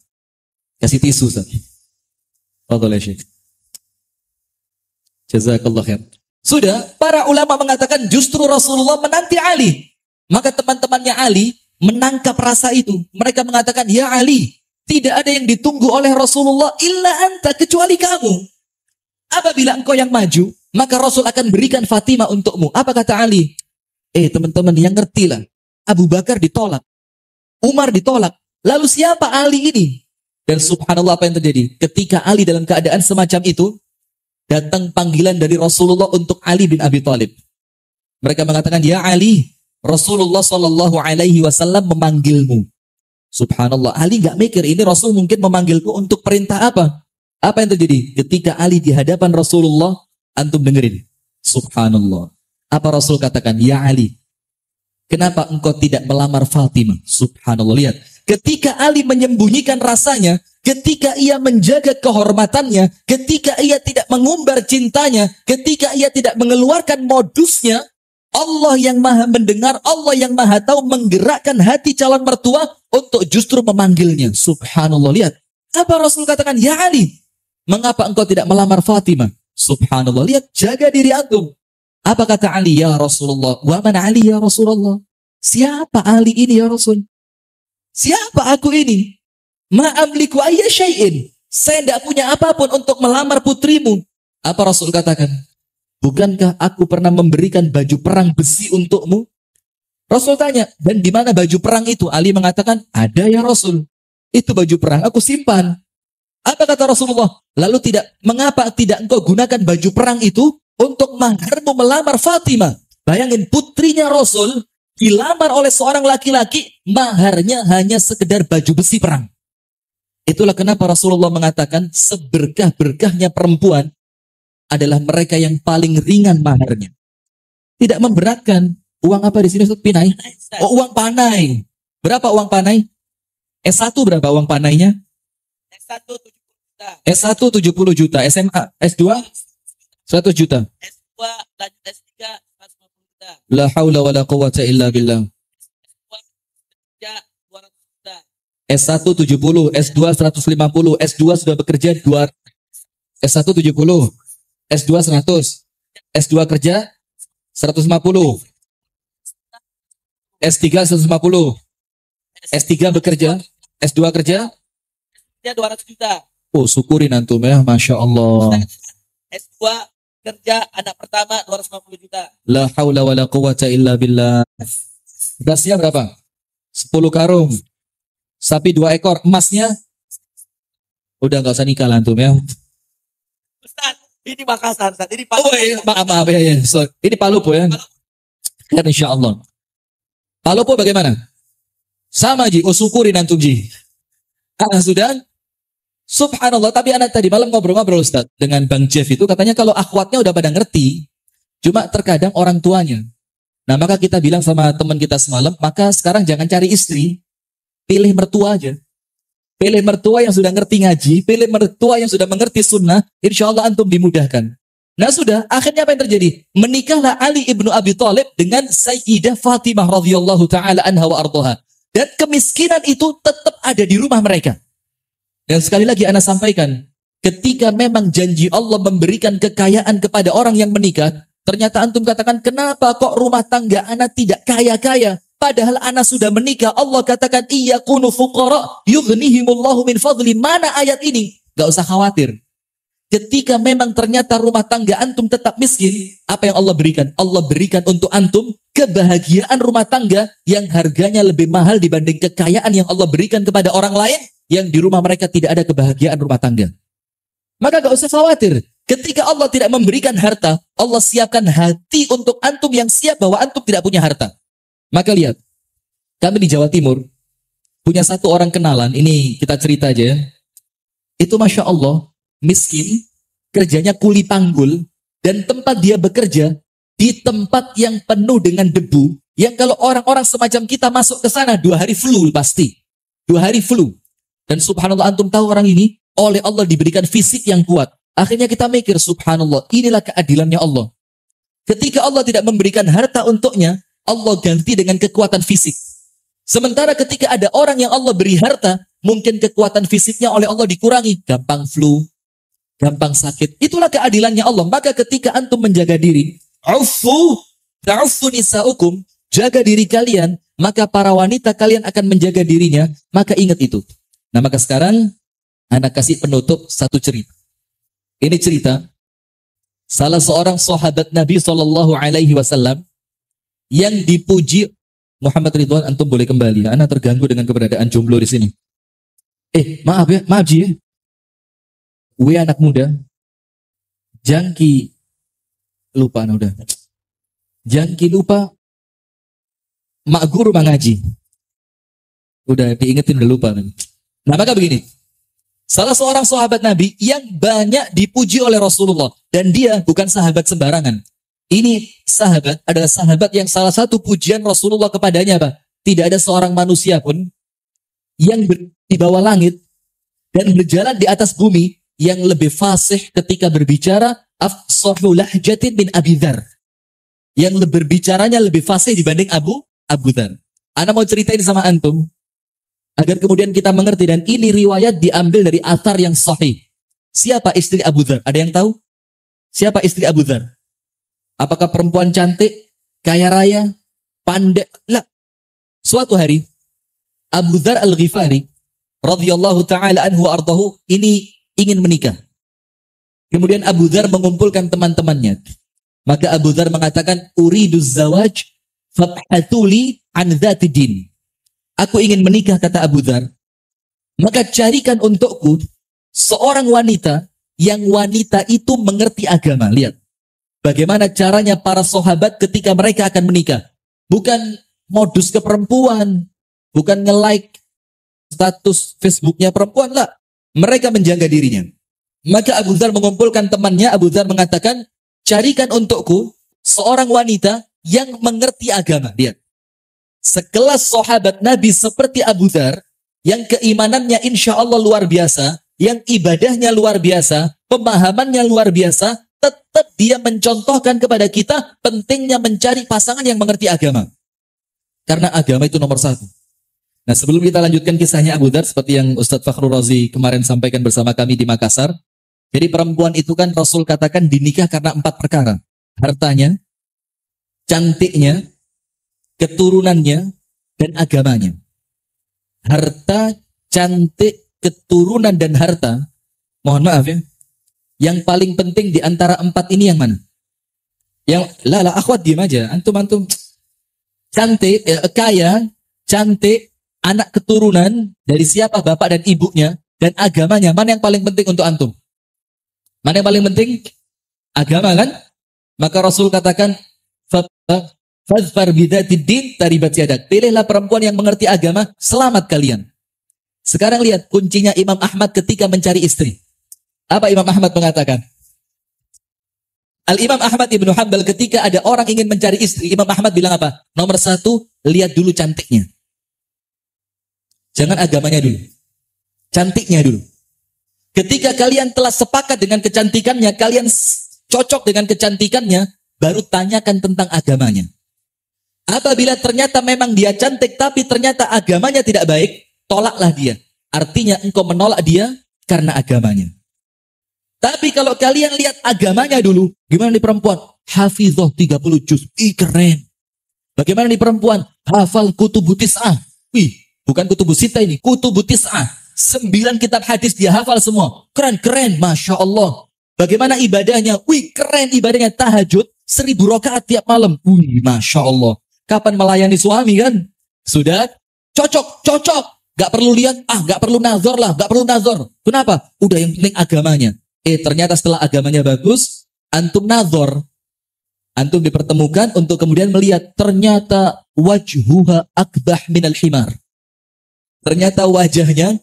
Kasih tisu Ustaz. Fadlu ya Syekh. Jazakallah khair. Sudah, para ulama mengatakan justru Rasulullah menanti Ali. Maka teman-temannya Ali menangkap rasa itu. Mereka mengatakan, ya Ali, tidak ada yang ditunggu oleh Rasulullah illa anta, kecuali kamu. Apabila engkau yang maju, maka Rasul akan berikan Fatimah untukmu. Apa kata Ali? Teman-teman yang ngertilah. Abu Bakar ditolak. Umar ditolak. Lalu siapa Ali ini? Dan subhanallah apa yang terjadi? Ketika Ali dalam keadaan semacam itu, datang panggilan dari Rasulullah untuk Ali bin Abi Thalib. Mereka mengatakan, ya Ali, Rasulullah Shallallahu Alaihi Wasallam memanggilmu. Subhanallah, Ali nggak mikir ini Rasul mungkin memanggilku untuk perintah apa? Apa yang terjadi? Ketika Ali di hadapan Rasulullah, antum dengerin. Subhanallah. Apa Rasul katakan? Ya Ali, kenapa engkau tidak melamar Fatimah? Subhanallah, lihat. Ketika Ali menyembunyikan rasanya, ketika ia menjaga kehormatannya, ketika ia tidak mengumbar cintanya, ketika ia tidak mengeluarkan modusnya, Allah yang maha mendengar, Allah yang maha tahu menggerakkan hati calon mertua untuk justru memanggilnya. Subhanallah, lihat. Apa Rasul katakan? Ya Ali, mengapa engkau tidak melamar Fatimah? Subhanallah, lihat, jaga diri antum. Apa kata Ali? Ya Rasulullah. Wa man Ali ya Rasulullah? Siapa Ali ini ya Rasul? Siapa aku ini? Ma'amliku ayya syai'in. Saya tidak punya apapun untuk melamar putrimu. Apa Rasul katakan? Bukankah aku pernah memberikan baju perang besi untukmu? Rasul tanya, dan di mana baju perang itu? Ali mengatakan, ada ya Rasul. Itu baju perang, aku simpan. Apa kata Rasulullah? Lalu mengapa tidak engkau gunakan baju perang itu untuk maharmu melamar Fatimah? Bayangin, putrinya Rasul dilamar oleh seorang laki-laki, maharnya hanya sekedar baju besi perang. Itulah kenapa Rasulullah mengatakan seberkah-berkahnya perempuan adalah mereka yang paling ringan maharnya. Tidak memberatkan. Uang apa di sini? Pinai. Oh, uang panai. Berapa uang panai? S1 berapa uang panainya? S1 70 juta. S1 70 juta, SMA, S2 100 juta. S2 lanjut S3 150 juta. La haula wala quwwata illa billah. Ya 200 juta. S1 70, S2 150, S2 sudah bekerja 2, S1 70, S2 100, S2 kerja 150, S3 150, S3 bekerja, S2 kerja. Ya 200 juta. Oh, syukurin antum ya, Masya Allah. S2 kerja anak pertama 250 juta. La haula wala quwwata illa billah. Berasnya berapa? 10 karung. Sapi 2 ekor. Emasnya? Udah nggak usah nikah lah antum ya. Ustaz, ini Makassar, Ustaz. Ini Palu. Oh iya, maaf ya, ya. So, ini Palupo ya. Kan insya Allah. Palupo bagaimana? Sama Ji, oh syukurin antum Ji. Sudah? Subhanallah, tapi anak tadi malam ngobrol-ngobrol Ustaz dengan Bang Jeff itu katanya kalau akhwatnya udah pada ngerti, cuma terkadang orang tuanya. Nah maka kita bilang sama teman kita semalam, maka sekarang jangan cari istri, pilih mertua aja. Pilih mertua yang sudah ngerti ngaji, pilih mertua yang sudah mengerti sunnah, insya Allah antum dimudahkan. Nah sudah, akhirnya apa yang terjadi? Menikahlah Ali ibnu Abi Thalib dengan Sayyidah Fatimah radhiyallahu taala anha wa ardhaha. Dan kemiskinan itu tetap ada di rumah mereka. Dan sekali lagi Ana sampaikan, ketika memang janji Allah memberikan kekayaan kepada orang yang menikah, ternyata antum katakan, kenapa kok rumah tangga Ana tidak kaya-kaya? Padahal Ana sudah menikah. Allah katakan, iyakunu fuqara yughnihimullahu min fadli. Mana ayat ini? Gak usah khawatir. Ketika memang ternyata rumah tangga antum tetap miskin, apa yang Allah berikan? Allah berikan untuk antum kebahagiaan rumah tangga yang harganya lebih mahal dibanding kekayaan yang Allah berikan kepada orang lain yang di rumah mereka tidak ada kebahagiaan rumah tangga. Maka gak usah khawatir. Ketika Allah tidak memberikan harta, Allah siapkan hati untuk antum yang siap bahwa antum tidak punya harta. Maka lihat, kami di Jawa Timur punya satu orang kenalan, ini kita cerita aja ya. Itu Masya Allah, miskin, kerjanya kuli panggul, dan tempat dia bekerja di tempat yang penuh dengan debu, yang kalau orang-orang semacam kita masuk ke sana 2 hari flu pasti. 2 hari flu. Dan subhanallah antum tahu orang ini oleh Allah diberikan fisik yang kuat. Akhirnya kita mikir subhanallah inilah keadilannya Allah. Ketika Allah tidak memberikan harta untuknya, Allah ganti dengan kekuatan fisik. Sementara ketika ada orang yang Allah beri harta, mungkin kekuatan fisiknya oleh Allah dikurangi. Gampang flu, gampang sakit. Itulah keadilannya Allah. Maka ketika antum menjaga diri, ta'uffu nisa'ukum, jaga diri kalian, maka para wanita kalian akan menjaga dirinya. Maka ingat itu. Nah maka sekarang anak kasih penutup satu cerita. Ini cerita salah seorang sahabat Nabi SAW yang dipuji. Muhammad Ridwan, antum boleh kembali. Anak terganggu dengan keberadaan jomblo di sini. Maaf ya, maaf Ji. Anak muda, jangki lupa, udah. Jangki lupa, mak guru mengaji. Udah diingetin udah lupa. Nah maka begini, salah seorang sahabat Nabi yang banyak dipuji oleh Rasulullah. Dan dia bukan sahabat sembarangan. Ini sahabat adalah sahabat yang salah satu pujian Rasulullah kepadanya apa? Tidak ada seorang manusia pun yang di bawah langit dan berjalan di atas bumi yang lebih fasih ketika berbicara afsahu lahjatin min Abi Dzar. Yang berbicaranya lebih fasih dibanding Abu Dzar. Ana mau ceritain sama antum agar kemudian kita mengerti, dan ini riwayat diambil dari athar yang sahih. Siapa istri Abu Dzar? Ada yang tahu? Siapa istri Abu Dzar? Apakah perempuan cantik, kaya raya, pandai? Lah. Suatu hari Abu Dzar Al-Ghifari radhiyallahu taala anhu ardahu ini ingin menikah. Kemudian Abu Dzar mengumpulkan teman-temannya. Maka Abu Dzar mengatakan, "Uriduz zawaj fabhatuli an dzati din." Aku ingin menikah, kata Abu Dzar. Maka carikan untukku seorang wanita yang wanita itu mengerti agama. Lihat bagaimana caranya para sahabat ketika mereka akan menikah. Bukan modus ke perempuan, bukan nge-like status Facebooknya perempuan, lah. Mereka menjaga dirinya. Maka Abu Dzar mengumpulkan temannya. Abu Dzar mengatakan, carikan untukku seorang wanita yang mengerti agama. Lihat, sekelas sahabat Nabi seperti Abu Dzar yang keimanannya insya Allah luar biasa, yang ibadahnya luar biasa, pemahamannya luar biasa, tetap dia mencontohkan kepada kita pentingnya mencari pasangan yang mengerti agama. Karena agama itu nomor satu. Nah, sebelum kita lanjutkan kisahnya Abu Dzar, seperti yang Ustadz Fakhrul Razi kemarin sampaikan bersama kami di Makassar. Jadi perempuan itu kan Rasul katakan dinikah karena 4 perkara. Hartanya, cantiknya, keturunannya, dan agamanya. Harta, cantik, keturunan, dan harta. Mohon maaf ya. Yang paling penting di antara 4 ini yang mana? Yang, akhwat diem aja. Antum. Cantik, kaya, cantik, anak keturunan, dari siapa bapak dan ibunya, dan agamanya. Mana yang paling penting untuk antum? Mana yang paling penting? Agama kan? Maka Rasul katakan, fadfar bidzatid din taribat yadak. Pilihlah perempuan yang mengerti agama, selamat kalian. Sekarang lihat kuncinya Imam Ahmad ketika mencari istri. Apa Imam Ahmad mengatakan? Al-Imam Ahmad Ibnu Hanbal ketika ada orang ingin mencari istri, Imam Ahmad bilang apa? Nomor 1, lihat dulu cantiknya. Jangan agamanya dulu. Cantiknya dulu. Ketika kalian telah sepakat dengan kecantikannya, kalian cocok dengan kecantikannya, baru tanyakan tentang agamanya. Apabila ternyata memang dia cantik, tapi ternyata agamanya tidak baik, tolaklah dia. Artinya engkau menolak dia karena agamanya. Tapi kalau kalian lihat agamanya dulu, gimana nih perempuan? Hafizah 30 juz, keren. Bagaimana nih perempuan? Hafal kutubu tis'ah. Bukan kutubu sita ini, kutubu tis'ah. 9 kitab hadis dia hafal semua. Keren, Masya Allah. Bagaimana ibadahnya? Keren ibadahnya. Tahajud 1000 rakaat tiap malam. Masya Allah. Kapan melayani suami kan? Sudah cocok. Gak perlu lihat, gak perlu nazar lah, gak perlu nazar. Kenapa? Udah yang penting agamanya. Ternyata setelah agamanya bagus, antum nazar. Antum dipertemukan untuk kemudian melihat ternyata wajhuha akbah minal himar. Ternyata wajahnya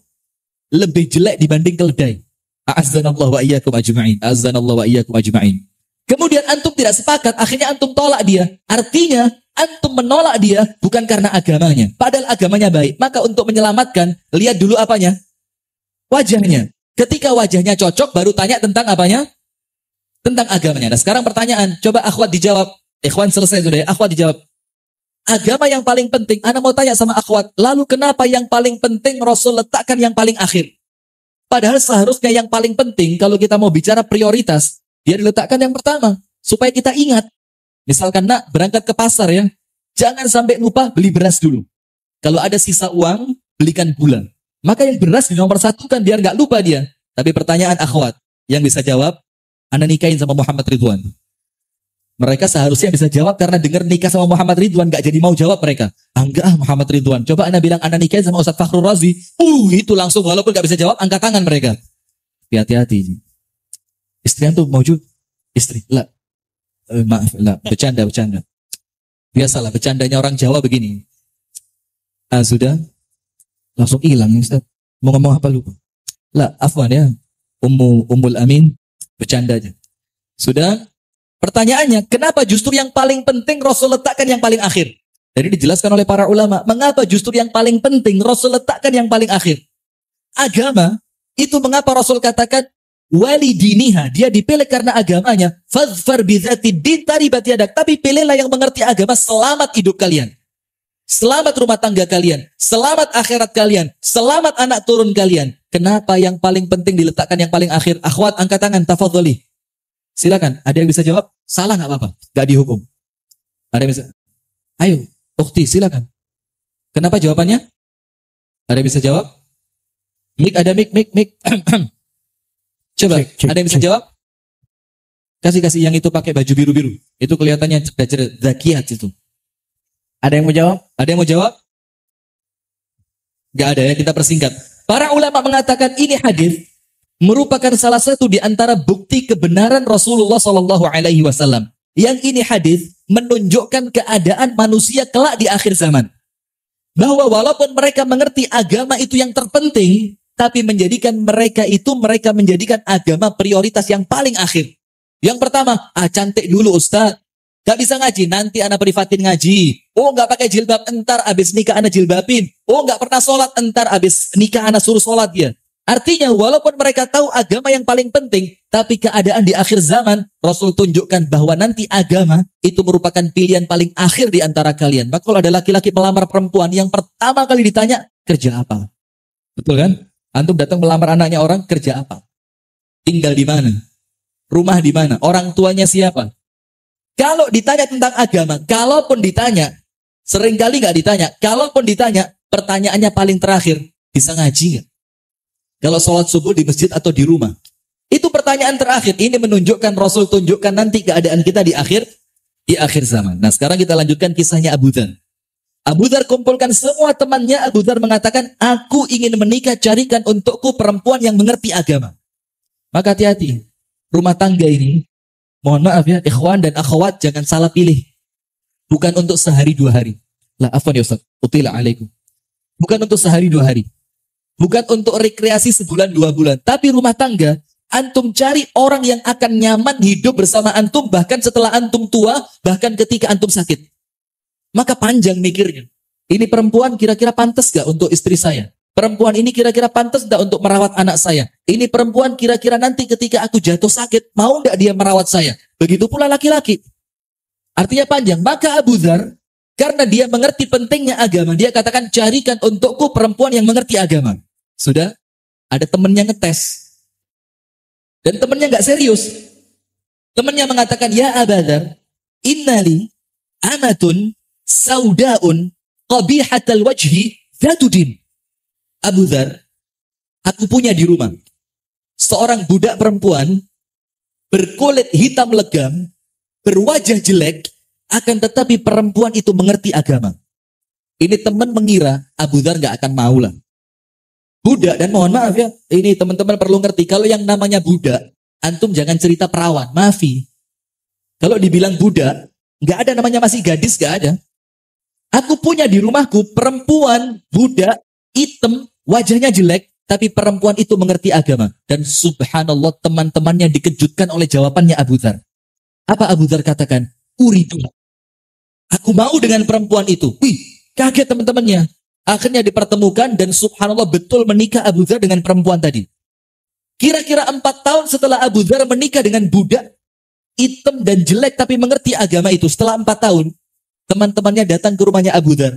lebih jelek dibanding keledai. A'azzanallahu wa iyyakum ajma'in. A'azzanallahu wa iyyakum ajma'in. Kemudian antum tidak sepakat, akhirnya antum tolak dia. Artinya antum menolak dia bukan karena agamanya. Padahal agamanya baik. Maka untuk menyelamatkan, lihat dulu apanya? Wajahnya. Ketika wajahnya cocok, baru tanya tentang apanya? Tentang agamanya. Nah sekarang pertanyaan, coba akhwat dijawab. Ikhwan selesai sudah ya, akhwat dijawab. Agama yang paling penting, ana mau tanya sama akhwat, lalu kenapa yang paling penting Rasul letakkan yang paling akhir? Padahal seharusnya yang paling penting, kalau kita mau bicara prioritas, dia diletakkan yang pertama, supaya kita ingat. Misalkan nak berangkat ke pasar ya, jangan sampai lupa beli beras dulu. Kalau ada sisa uang, belikan gula. Maka yang beras di nomor 1 kan biar nggak lupa dia. Tapi pertanyaan akhwat, yang bisa jawab, ana nikahin sama Muhammad Ridwan. Mereka seharusnya bisa jawab karena dengar nikah sama Muhammad Ridwan, gak jadi mau jawab mereka. Enggak Muhammad Ridwan. Coba anda bilang anda nikahin sama Ustadz Fakhrul Razi. Itu langsung walaupun gak bisa jawab, angkat tangan mereka. Hati-hati. Istri antum maujud? Istri? Lah. Maaf, lah. Bercanda. Biasalah, bercandanya orang Jawa begini. Sudah? Langsung hilang Ustaz. Mau ngomong apa lupa? Lah, afwan ya. Ummul Amin. Bercanda aja. Sudah? Pertanyaannya, kenapa justru yang paling penting Rasul letakkan yang paling akhir? Jadi dijelaskan oleh para ulama, mengapa justru yang paling penting Rasul letakkan yang paling akhir? Agama, itu mengapa Rasul katakan, wali diniha, dia dipilih karena agamanya, fadfar bidzatid din taribat yadak, tapi pilihlah yang mengerti agama, selamat hidup kalian. Selamat rumah tangga kalian, selamat akhirat kalian, selamat anak turun kalian. Kenapa yang paling penting diletakkan yang paling akhir? Akhwat, angkat tangan, tafadhali. Silakan, ada yang bisa jawab? Salah nggak apa-apa, nggak dihukum. Ada yang bisa? Ayo, ukhti, silakan. Kenapa jawabannya? Ada yang bisa jawab? Ada mic. Coba, ada yang bisa jawab? Kasih yang itu pakai baju biru-biru. Itu kelihatannya cerdas, zakiyat itu. Ada yang mau jawab? Ada yang mau jawab? Nggak ada ya, kita persingkat. Para ulama mengatakan ini hadis merupakan salah satu di antara bukti kebenaran Rasulullah Shallallahu Alaihi Wasallam. Yang ini hadis menunjukkan keadaan manusia kelak di akhir zaman. Bahwa walaupun mereka mengerti agama itu yang terpenting, tapi mereka menjadikan agama prioritas yang paling akhir. Yang pertama, cantik dulu Ustaz. Gak bisa ngaji, nanti anak privatin ngaji. Oh, gak pakai jilbab, entar abis nikah anak jilbabin. Oh, gak pernah sholat, entar abis nikah anak suruh sholat dia. Artinya, walaupun mereka tahu agama yang paling penting, tapi keadaan di akhir zaman, Rasul tunjukkan bahwa nanti agama itu merupakan pilihan paling akhir di antara kalian. Maka kalau ada laki-laki melamar perempuan, yang pertama kali ditanya, kerja apa? Betul kan? Antum datang melamar anaknya orang, kerja apa? Tinggal di mana? Rumah di mana? Orang tuanya siapa? Kalau ditanya tentang agama, kalaupun ditanya, seringkali nggak ditanya, kalaupun ditanya, pertanyaannya paling terakhir, bisa ngaji nggak? Kalau sholat subuh di masjid atau di rumah? Itu pertanyaan terakhir. Ini menunjukkan, Rasul tunjukkan nanti keadaan kita di akhir zaman. Nah, sekarang kita lanjutkan kisahnya Abu Dzar. Abu Dzar kumpulkan semua temannya. Abu Dzar mengatakan, aku ingin menikah, carikan untukku perempuan yang mengerti agama. Maka hati-hati, rumah tangga ini, mohon maaf ya, ikhwan dan akhwat, jangan salah pilih. Bukan untuk sehari 2 hari. La afwan ya Ustaz, utila alaikum. Bukan untuk sehari 2 hari. Bukan untuk rekreasi sebulan 2 bulan. Tapi rumah tangga, antum cari orang yang akan nyaman hidup bersama antum, bahkan setelah antum tua, bahkan ketika antum sakit. Maka panjang mikirnya. Ini perempuan kira-kira pantas gak untuk istri saya? Perempuan ini kira-kira pantas gak untuk merawat anak saya? Ini perempuan kira-kira nanti ketika aku jatuh sakit, mau gak dia merawat saya? Begitu pula laki-laki. Artinya panjang. Maka Abu Dzar, karena dia mengerti pentingnya agama, dia katakan, carikan untukku perempuan yang mengerti agama. Sudah, ada temennya ngetes. Dan temennya gak serius. Temennya mengatakan, ya Abu Dzar, innali amatun saudaun qabihatal wajhi dzatudin. Abu Dzar, aku punya di rumah seorang budak perempuan berkulit hitam legam, berwajah jelek, akan tetapi perempuan itu mengerti agama. Ini teman mengira Abu Dzar gak akan mau lah. Budak, dan mohon maaf ya, ini teman-teman perlu ngerti, kalau yang namanya budak, antum jangan cerita perawan, maafi. Kalau dibilang budak, gak ada namanya masih gadis, gak ada. Aku punya di rumahku perempuan budak, hitam, wajahnya jelek, tapi perempuan itu mengerti agama. Dan subhanallah, teman-temannya dikejutkan oleh jawabannya Abu Dzar. Apa Abu Dzar katakan? Uridu. Aku mau dengan perempuan itu. Wih, kaget teman-temannya. Akhirnya dipertemukan dan subhanallah betul menikah Abu Dzar dengan perempuan tadi. Kira-kira 4 tahun setelah Abu Dzar menikah dengan budak hitam dan jelek tapi mengerti agama itu. Setelah 4 tahun, teman-temannya datang ke rumahnya Abu Dzar.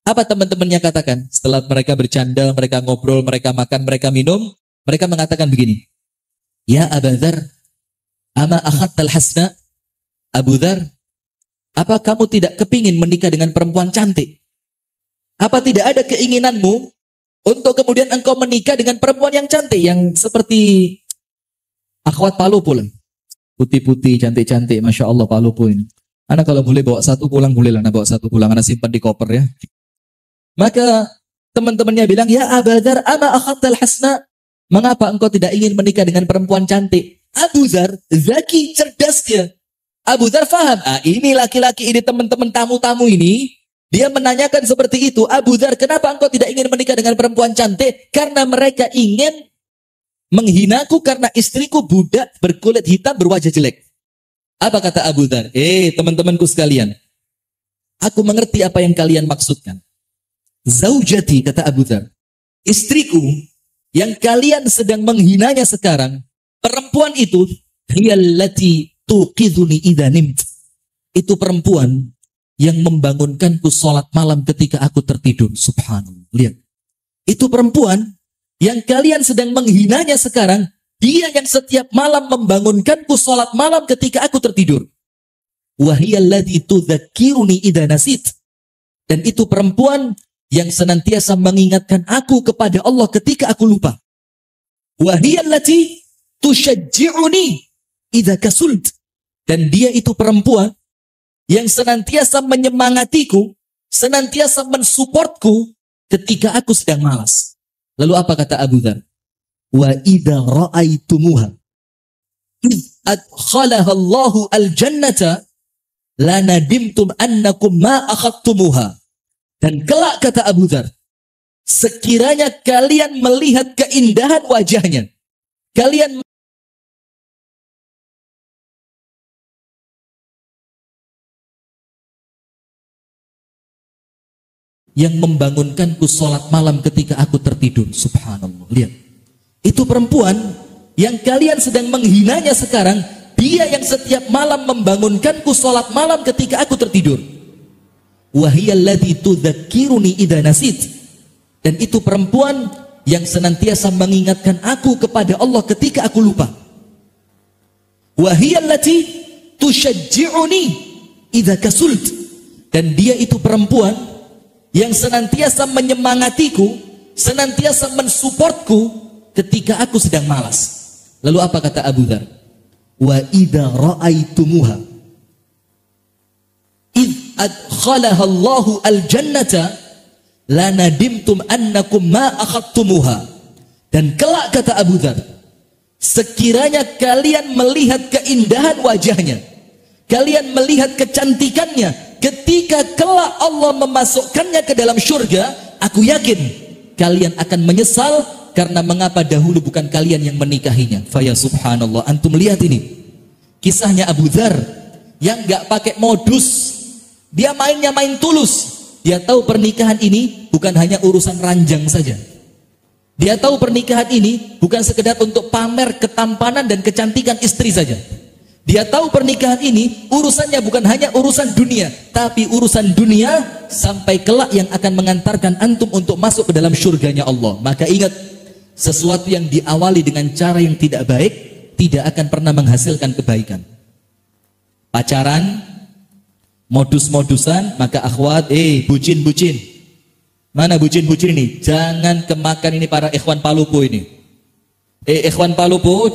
Apa teman-temannya katakan? Setelah mereka bercanda, mereka ngobrol, mereka makan, mereka minum, mereka mengatakan begini. Ya Abu Dzar, ama akhadtal hasna? Abu Dzar, apa kamu tidak kepingin menikah dengan perempuan cantik? Apa tidak ada keinginanmu untuk kemudian engkau menikah dengan perempuan yang cantik, yang seperti akhwat Palopo lah. Putih-putih, cantik-cantik, Masya Allah Palopo ini. Anak kalau boleh bawa 1 pulang, boleh lah, bawa 1 pulang, anak simpan di koper ya. Maka teman-temannya bilang, ya Abu Dzar, ama akhadtal hasna? Mengapa engkau tidak ingin menikah dengan perempuan cantik? Abu Dzar, zaki, cerdas dia. Abu Dzar faham, ini laki-laki ini, teman-teman tamu-tamu ini, dia menanyakan seperti itu. Abu Dzar, kenapa engkau tidak ingin menikah dengan perempuan cantik? Karena mereka ingin menghinaku karena istriku budak berkulit hitam berwajah jelek. Apa kata Abu Dzar? Teman-temanku sekalian, aku mengerti apa yang kalian maksudkan. Zaujati, kata Abu Dzar, istriku yang kalian sedang menghinanya sekarang, perempuan itu, hiyallati tuqidhuni idza nimt. Itu perempuan yang membangunkanku sholat malam ketika aku tertidur. Subhanallah. Lihat. Itu perempuan yang kalian sedang menghinanya sekarang, dia yang setiap malam membangunkanku sholat malam ketika aku tertidur. Wahiyalladzi tudzakiruni idza nasit. Dan itu perempuan yang senantiasa mengingatkan aku kepada Allah ketika aku lupa. Wahiyallati tusyajji'uni idza kasult. Dan dia itu perempuan yang senantiasa menyemangatiku, senantiasa mensupportku ketika aku sedang malas. Lalu apa kata Abu Dzar? Wa idza ra'aitumuha id adkhalaha Allahu al-jannata la nadimtum annakum ma akhadtumuha. Dan kelak kata Abu Dzar, sekiranya kalian melihat keindahan wajahnya, kalian yang membangunkanku sholat malam ketika aku tertidur. Subhanallah. Lihat. Itu perempuan yang kalian sedang menghinanya sekarang. Dia yang setiap malam membangunkanku sholat malam ketika aku tertidur. Wahiyallati tudzakiruni idza nasit. Dan itu perempuan yang senantiasa mengingatkan aku kepada Allah ketika aku lupa. Wahiyallati tusyajji'uni idza kasult. Dan dia itu perempuan yang senantiasa menyemangatiku, senantiasa mensupportku ketika aku sedang malas. Lalu apa kata Abu Dzar? Wa idza ra'aitumuha id adkhalaha Allahu al-jannata la nadimtum annakum ma akhadtumuha. Dan kelak kata Abu Dzar, sekiranya kalian melihat keindahan wajahnya, kalian melihat kecantikannya, ketika kelak Allah memasukkannya ke dalam syurga, aku yakin kalian akan menyesal karena mengapa dahulu bukan kalian yang menikahinya. Faya subhanallah, antum lihat ini kisahnya Abu Dzar yang gak pakai modus, dia mainnya main tulus. Dia tahu pernikahan ini bukan hanya urusan ranjang saja. Dia tahu pernikahan ini bukan sekedar untuk pamer ketampanan dan kecantikan istri saja. Dia tahu pernikahan ini urusannya bukan hanya urusan dunia, tapi urusan dunia sampai kelak yang akan mengantarkan antum untuk masuk ke dalam syurganya Allah. Maka ingat, sesuatu yang diawali dengan cara yang tidak baik tidak akan pernah menghasilkan kebaikan. Pacaran, modus-modusan, maka akhwat, bucin-bucin. Mana bucin-bucin ini? Jangan kemakan ini para ikhwan Palupu ini. Ikhwan Palupu,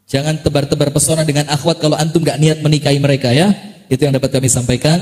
jangan tebar-tebar pesona dengan akhwat kalau antum gak niat menikahi mereka ya. Itu yang dapat kami sampaikan.